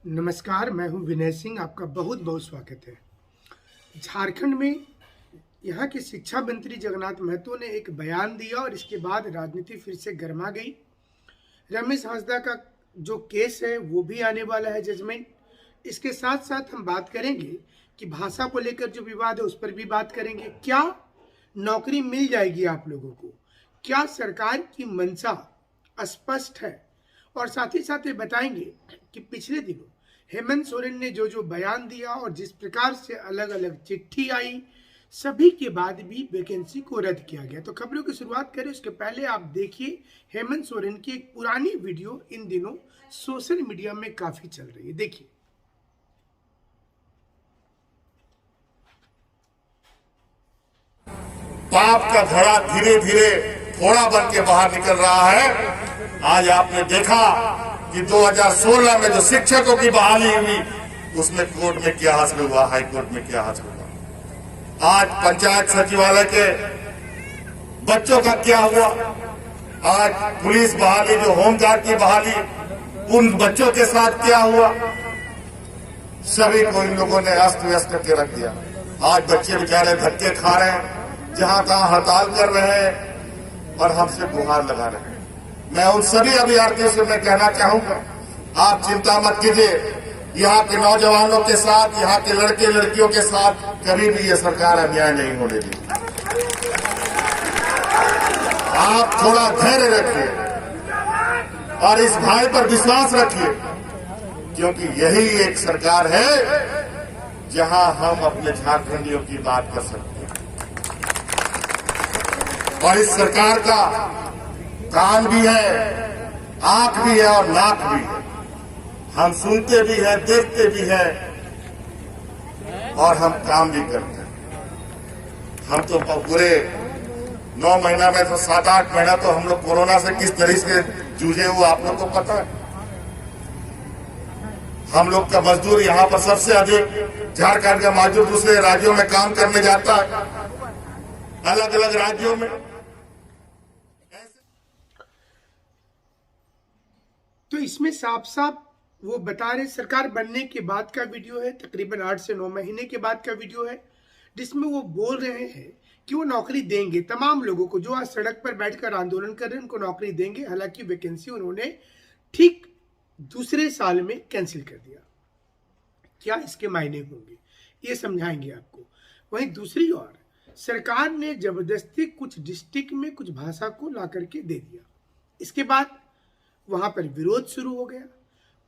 नमस्कार, मैं हूं विनय सिंह। आपका बहुत बहुत स्वागत है। झारखंड में यहाँ के शिक्षा मंत्री जगन्नाथ महतो ने एक बयान दिया और इसके बाद राजनीति फिर से गर्मा गई। रमेश हांसदा का जो केस है वो भी आने वाला है जजमेंट। इसके साथ साथ हम बात करेंगे कि भाषा को लेकर जो विवाद है उस पर भी बात करेंगे। क्या नौकरी मिल जाएगी आप लोगों को? क्या सरकार की मंशा स्पष्ट है? और साथ ही साथ ये बताएंगे कि पिछले दिनों हेमंत सोरेन ने जो बयान दिया और जिस प्रकार से अलग अलग चिट्ठी आई, सभी के बाद भी वैकेंसी को रद्द किया गया। तो खबरों की शुरुआत करें उसके पहले आप देखिए हेमंत सोरेन की एक पुरानी वीडियो इन दिनों सोशल मीडिया में काफी चल रही है। देखिए। पाप का घड़ा धीरे धीरे थोड़ा बन के बाहर निकल रहा है। आज आपने देखा कि 2016 में जो शिक्षकों की बहाली हुई उसमें कोर्ट में क्या हासिल हुआ, हाई कोर्ट में क्या हासिल हुआ। आज पंचायत सचिवालय के बच्चों का क्या हुआ। आज पुलिस बहाली, जो होमगार्ड की बहाली, उन बच्चों के साथ क्या हुआ। सभी को इन लोगों ने अस्त व्यस्त करके रख दिया। आज बच्चे बेचारे धक्के खा रहे हैं, जहां तहां हड़ताल कर रहे हैं और हमसे गुहार लगा रहे हैं। मैं उन सभी अभ्यर्थियों से मैं कहना चाहूंगा, आप चिंता मत कीजिए। यहाँ के नौजवानों के साथ, यहाँ के लड़के लड़कियों के साथ कभी भी ये सरकार अन्याय नहीं होने देगी। आप थोड़ा धैर्य रखिए और इस भाई पर विश्वास रखिए, क्योंकि यही एक सरकार है जहां हम अपने झारखंडियों की बात कर सकते हैं। और इस सरकार का कान भी है, आंख भी है और नाक भी है। हम सुनते भी हैं, देखते भी हैं और हम काम भी करते हैं। हम तो पूरे 9 महीना में तो 7-8 महीना तो हम लोग कोरोना से किस तरीके से जूझे हुए आप लोग को पता है। हम लोग का मजदूर यहाँ पर सबसे अधिक, झारखंड का मजदूर दूसरे राज्यों में काम करने जाता है, अलग अलग राज्यों में। तो इसमें साफ साफ वो बता रहे, सरकार बनने के बाद का वीडियो है, तकरीबन 8 से 9 महीने के बाद का वीडियो है, जिसमें वो बोल रहे हैं कि वो नौकरी देंगे तमाम लोगों को जो आज सड़क पर बैठकर आंदोलन कर रहे हैं, उनको नौकरी देंगे। हालांकि वैकेंसी उन्होंने ठीक दूसरे साल में कैंसिल कर दिया। क्या इसके मायने होंगे ये समझाएंगे आपको। वहीं दूसरी ओर सरकार ने जबरदस्ती कुछ डिस्ट्रिक्ट में कुछ भाषा को ला करके दे दिया। इसके बाद वहां पर विरोध शुरू हो गया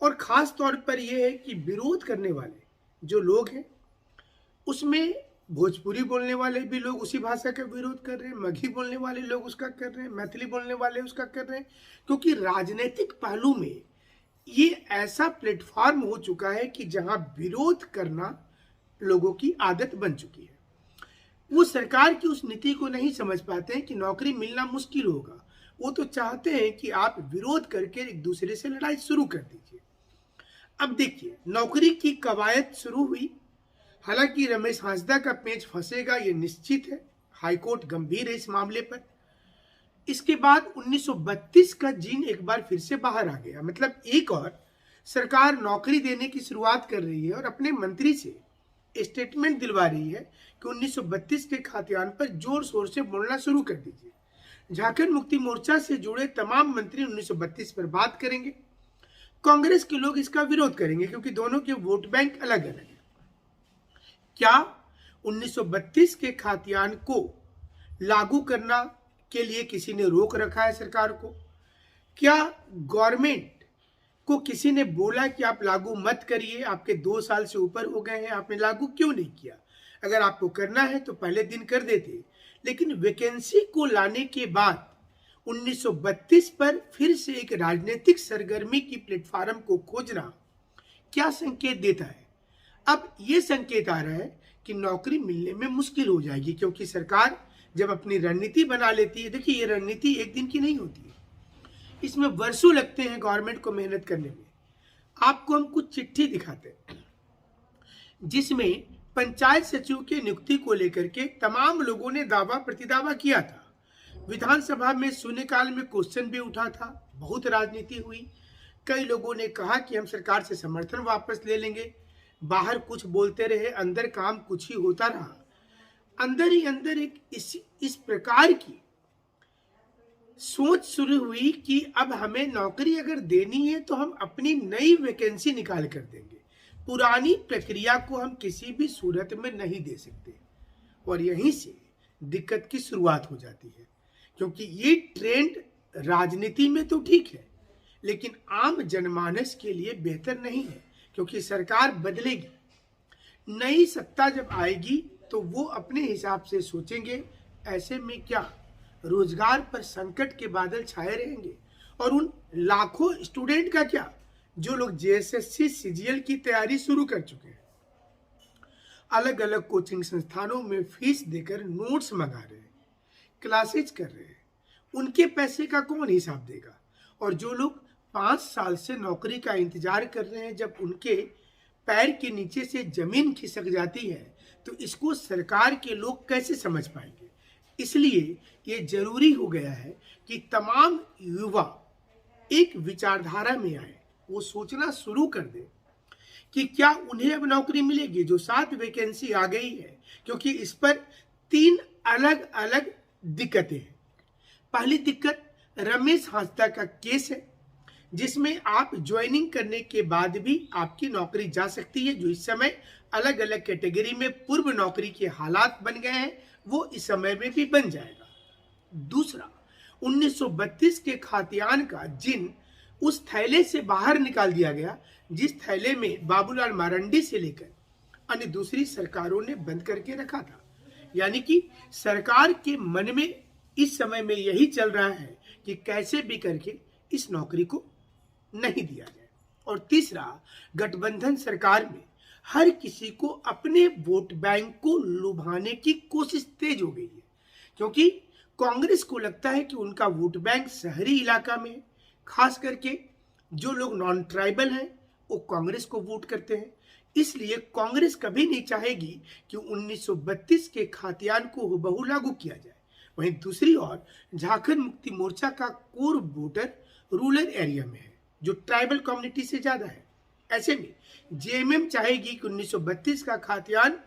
और खास तौर पर यह है कि विरोध करने वाले जो लोग हैं उसमें भोजपुरी बोलने वाले भी लोग उसी भाषा का विरोध कर रहे हैं, मगही बोलने वाले लोग उसका कर रहे हैं, मैथिली बोलने वाले उसका कर रहे हैं, क्योंकि राजनीतिक पहलू में ये ऐसा प्लेटफॉर्म हो चुका है कि जहां विरोध करना लोगों की आदत बन चुकी है। वो सरकार की उस नीति को नहीं समझ पाते हैं कि नौकरी मिलना मुश्किल होगा। वो तो चाहते हैं कि आप विरोध करके एक दूसरे से लड़ाई शुरू कर दीजिए। अब देखिए, नौकरी की कवायद शुरू हुई। हालांकि रमेश हांसदा का पेच फंसेगा ये निश्चित है। हाईकोर्ट गंभीर है इस मामले पर। इसके बाद 1932 का जीन एक बार फिर से बाहर आ गया। मतलब एक और सरकार नौकरी देने की शुरुआत कर रही है और अपने मंत्री से स्टेटमेंट दिलवा रही है कि 1932 के खातियान पर जोर शोर से बोलना शुरू कर दीजिए। झारखंड मुक्ति मोर्चा से जुड़े तमाम मंत्री 1932 पर बात करेंगे। कांग्रेस के लोग इसका विरोध करेंगे क्योंकि दोनों के वोट बैंक अलग अलग है। क्या 1932 के खातियान को लागू करना के लिए किसी ने रोक रखा है सरकार को? क्या गवर्नमेंट को किसी ने बोला कि आप लागू मत करिए, आपके 2 साल से ऊपर हो गए हैं, आपने लागू क्यों नहीं किया? अगर आपको करना है तो पहले दिन कर देते। लेकिन वैकेंसी को लाने के बाद 1932 पर फिर से एक राजनीतिक सरगर्मी की प्लेटफॉर्म को खोजना क्या संकेत देता है? अब यह संकेत आ रहा है कि नौकरी मिलने में मुश्किल हो जाएगी, क्योंकि सरकार जब अपनी रणनीति बना लेती है, देखिए ये रणनीति एक दिन की नहीं होती है, इसमें वर्षों लगते हैं गवर्नमेंट को मेहनत करने में। आपको हम कुछ चिट्ठी दिखाते हैं जिसमें पंचायत सचिव के नियुक्ति को लेकर के तमाम लोगों ने दावा प्रतिदावा किया था। विधानसभा में शून्यकाल में क्वेश्चन भी उठा था, बहुत राजनीति हुई। कई लोगों ने कहा कि हम सरकार से समर्थन वापस ले लेंगे। बाहर कुछ बोलते रहे, अंदर काम कुछ ही होता रहा। अंदर ही अंदर एक इस प्रकार की सोच शुरू हुई कि अब हमें नौकरी अगर देनी है तो हम अपनी नई वैकेंसी निकाल कर देंगे, पुरानी प्रक्रिया को हम किसी भी सूरत में नहीं दे सकते। और यहीं से दिक्कत की शुरुआत हो जाती है, क्योंकि ये ट्रेंड राजनीति में तो ठीक है, लेकिन आम जनमानस के लिए बेहतर नहीं है, क्योंकि सरकार बदलेगी, नई सत्ता जब आएगी तो वो अपने हिसाब से सोचेंगे। ऐसे में क्या रोजगार पर संकट के बादल छाए रहेंगे, और उन लाखों स्टूडेंट का क्या जो लोग जेएसएससी सीजीएल की तैयारी शुरू कर चुके हैं, अलग अलग कोचिंग संस्थानों में फीस देकर नोट्स मंगा रहे हैं, क्लासेज कर रहे हैं, उनके पैसे का कौन हिसाब देगा? और जो लोग 5 साल से नौकरी का इंतजार कर रहे हैं, जब उनके पैर के नीचे से जमीन खिसक जाती है तो इसको सरकार के लोग कैसे समझ पाएंगे? इसलिए ये जरूरी हो गया है कि तमाम युवा एक विचारधारा में आए, वो सोचना शुरू कर दे कि क्या उन्हें अब नौकरी मिलेगी। जो 7 वैकेंसी आ गई है, क्योंकि इस पर 3 अलग अलग दिक्कतें हैं। पहली दिक्कत रमेश हांसदा का केस है, जिसमें आप ज्वाइनिंग करने के बाद भी आपकी नौकरी जा सकती है। जो इस समय अलग अलग कैटेगरी में पूर्व नौकरी के हालात बन गए हैं, वो इस समय में भी बन जाएगा। दूसरा, 1932 के खातियान का जिन उस थैले से बाहर निकाल दिया गया, जिस थैले में बाबूलाल मारंडी से लेकर अन्य दूसरी सरकारों ने बंद करके रखा था। यानी कि सरकार के मन में इस समय में यही चल रहा है कि कैसे भी करके इस नौकरी को नहीं दिया जाए। और तीसरा, गठबंधन सरकार में हर किसी को अपने वोट बैंक को लुभाने की कोशिश तेज हो गई है, क्योंकि कांग्रेस को लगता है कि उनका वोट बैंक शहरी इलाका में है। खास करके जो लोग नॉन ट्राइबल हैं वो कांग्रेस को वोट करते हैं। इसलिए कांग्रेस कभी नहीं चाहेगी कि 1932 के खातियान को हुबहू लागू किया जाए। वहीं दूसरी ओर झारखंड मुक्ति मोर्चा का कोर वोटर रूरल एरिया में है, जो ट्राइबल कम्युनिटी से ज्यादा है। ऐसे में जेएमएम चाहेगी कि 1932 का खातियान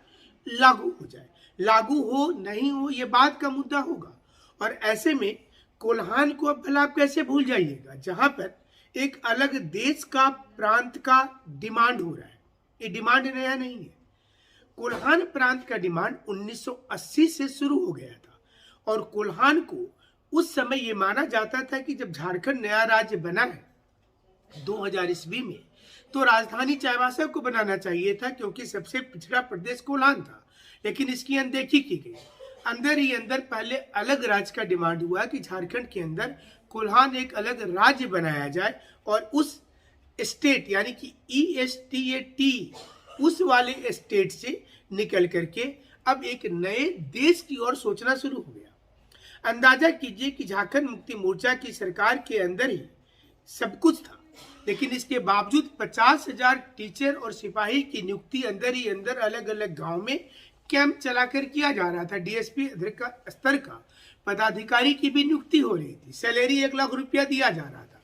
लागू हो जाए। लागू हो नहीं हो ये बात का मुद्दा होगा। और ऐसे में कोल्हान को अब भला आप कैसे भूल जाइएगा, जहां पर एक अलग देश का प्रांत का डिमांड हो रहा है। ये डिमांड नया नहीं है। कोल्हान प्रांत का डिमांड 1980 से शुरू हो गया था, और कोल्हान को उस समय ये माना जाता था कि जब झारखंड नया राज्य बना है 2000 ईस्वी में, तो राजधानी चाईबासा को बनाना चाहिए था, क्योंकि सबसे पिछड़ा प्रदेश कोल्हान था। लेकिन इसकी अनदेखी की गई। अंदर ही अंदर पहले अलग राज्य का डिमांड हुआ कि झारखंड के अंदर कोल्हान एक अलग राज्य बनाया जाए, और उस स्टेट यानी कि ESTAT उस वाले स्टेट से निकल करके अब एक नए देश की ओर सोचना शुरू हो गया। अंदाजा कीजिए कि झारखंड मुक्ति मोर्चा की सरकार के अंदर ही सब कुछ था, लेकिन इसके बावजूद 50,000 टीचर और सिपाही की नियुक्ति अंदर ही अंदर अलग अलग गांव में कैंप चलाकर किया जा रहा था। डीएसपी स्तर का पदाधिकारी की भी नियुक्ति हो रही थी। सैलरी 1 लाख रुपया दिया जा रहा था।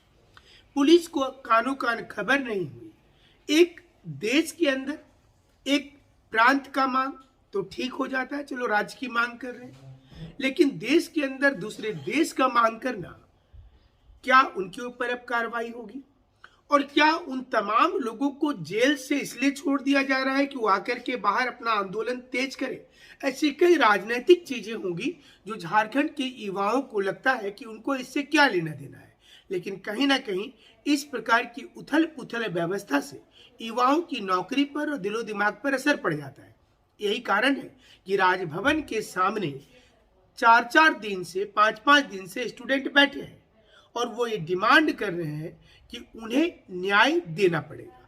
पुलिस को कानो कान खबर नहीं हुई। एक देश के अंदर एक प्रांत का मांग तो ठीक हो जाता है, चलो राज्य की मांग कर रहे हैं, लेकिन देश के अंदर दूसरे देश का मांग करना, क्या उनके ऊपर अब कार्रवाई होगी? और क्या उन तमाम लोगों को जेल से इसलिए छोड़ दिया जा रहा है कि वो आकर के बाहर अपना आंदोलन तेज करे? ऐसी कई राजनीतिक चीजें होंगी जो झारखंड के युवाओं को लगता है कि उनको इससे क्या लेना देना है। लेकिन कहीं ना कहीं इस प्रकार की उथल पुथल व्यवस्था से युवाओं की नौकरी पर और दिलो दिमाग पर असर पड़ जाता है। यही कारण है कि राजभवन के सामने 4-4 दिन से 5-5 दिन से स्टूडेंट बैठे हैं, और वो ये डिमांड कर रहे हैं कि उन्हें न्याय देना पड़ेगा,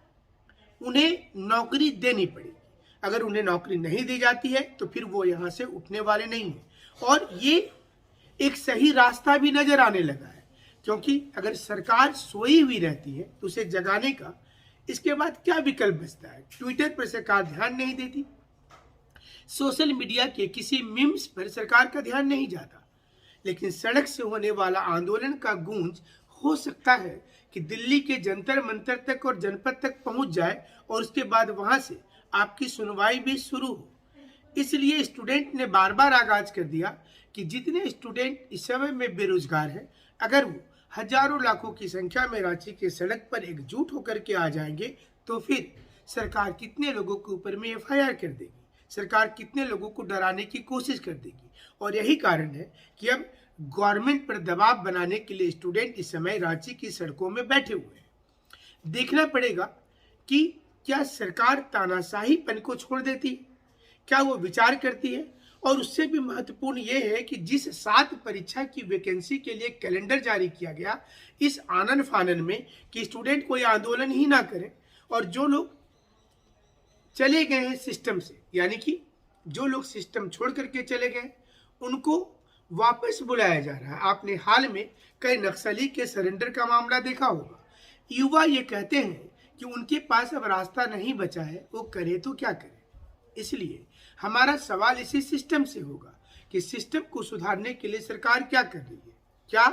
उन्हें नौकरी देनी पड़ेगी। अगर उन्हें नौकरी नहीं दी जाती है तो फिर वो यहाँ से उठने वाले नहीं हैं। और ये एक सही रास्ता भी नजर आने लगा है, क्योंकि अगर सरकार सोई हुई रहती है तो उसे जगाने का इसके बाद क्या विकल्प बचता है? ट्विटर पर सरकार ध्यान नहीं देती, सोशल मीडिया के किसी मीम्स पर सरकार का ध्यान नहीं जाता, लेकिन सड़क से होने वाला आंदोलन का गूंज हो सकता है कि दिल्ली के जंतर मंतर तक और जनपद तक पहुंच जाए और उसके बाद वहां से आपकी सुनवाई भी शुरू हो। इसलिए स्टूडेंट ने बार बार आगाज कर दिया कि जितने स्टूडेंट इस समय में बेरोजगार हैं, अगर वो हजारों लाखों की संख्या में रांची के सड़क पर एकजुट होकर के आ जाएंगे तो फिर सरकार कितने लोगों के ऊपर में एफआईआर कर देगी, सरकार कितने लोगों को डराने की कोशिश कर देगी। और यही कारण है कि अब गवर्नमेंट पर दबाव बनाने के लिए स्टूडेंट इस समय रांची की सड़कों में बैठे हुए हैं। देखना पड़ेगा कि क्या सरकार तानाशाहीपन को छोड़ देती है, क्या वो विचार करती है। और उससे भी महत्वपूर्ण ये है कि जिस 7 परीक्षा की वैकेंसी के लिए कैलेंडर जारी किया गया, इस आनन फानन में कि स्टूडेंट कोई आंदोलन ही ना करें और जो लोग चले गए हैं सिस्टम से, यानी कि जो लोग सिस्टम छोड़ करके चले गए उनको वापस बुलाया जा रहा है। आपने हाल में कई नक्सली के सरेंडर का मामला देखा होगा। युवा ये कहते हैं कि उनके पास अब रास्ता नहीं बचा है, वो करे तो क्या करे। इसलिए हमारा सवाल इसी सिस्टम से होगा कि सिस्टम को सुधारने के लिए सरकार क्या कर रही है, क्या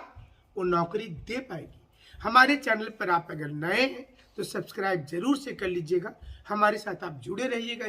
वो नौकरी दे पाएगी। हमारे चैनल पर आप अगर नए हैं तो सब्सक्राइब जरूर से कर लीजिएगा, हमारे साथ आप जुड़े रहिएगा।